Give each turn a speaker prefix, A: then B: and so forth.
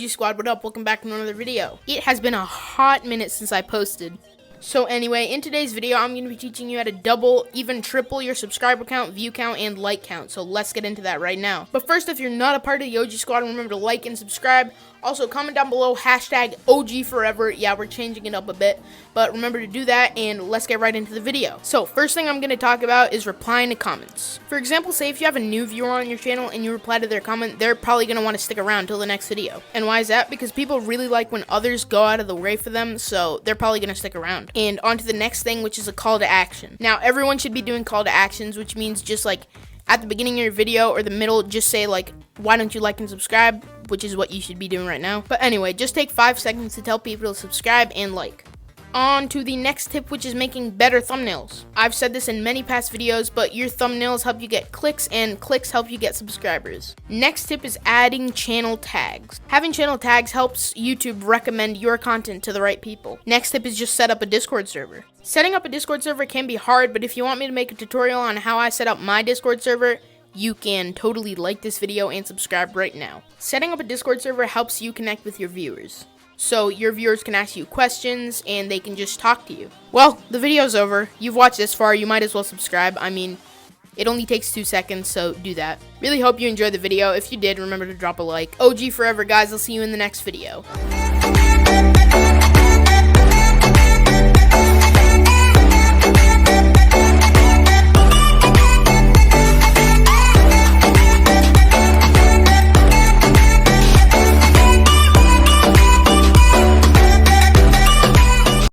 A: OG Squad, what up? Welcome back to another video. It has been a hot minute since I posted. So anyway, in today's video, I'm going to be teaching you how to double, even triple your subscriber count, view count, and like count. So let's get into that right now. But first, if you're not a part of the OG Squad, remember to like and subscribe. Also, comment down below, hashtag OG Forever. Yeah, we're changing it up a bit. But remember to do that, and let's get right into the video. So, first thing I'm going to talk about is replying to comments. For example, say if you have a new viewer on your channel and you reply to their comment, they're probably going to want to stick around till the next video. And why is that? Because people really like when others go out of the way for them, so they're probably going to stick around. And on to the next thing, which is a call to action. Now, everyone should be doing call to actions, which means just like at the beginning of your video or the middle, just say like, why don't you like and subscribe, which is what you should be doing right now. But anyway, just take 5 seconds to tell people to subscribe and like. On to the next tip, which is making better thumbnails. I've said this in many past videos, but your thumbnails help you get clicks, and clicks help you get subscribers. Next tip is adding channel tags. Having channel tags helps YouTube recommend your content to the right people. Next tip is just set up a Discord server. Setting up a Discord server can be hard, but if you want me to make a tutorial on how I set up my Discord server, you can totally like this video and subscribe right now. Setting up a Discord server helps you connect with your viewers. So your viewers can ask you questions and they can just talk to you. Well, the video's over. You've watched this far, you might as well subscribe. I mean, it only takes 2 seconds, so do that. Really hope you enjoyed the video. If you did, remember to drop a like. OG Forever, guys. I'll see you in the next video.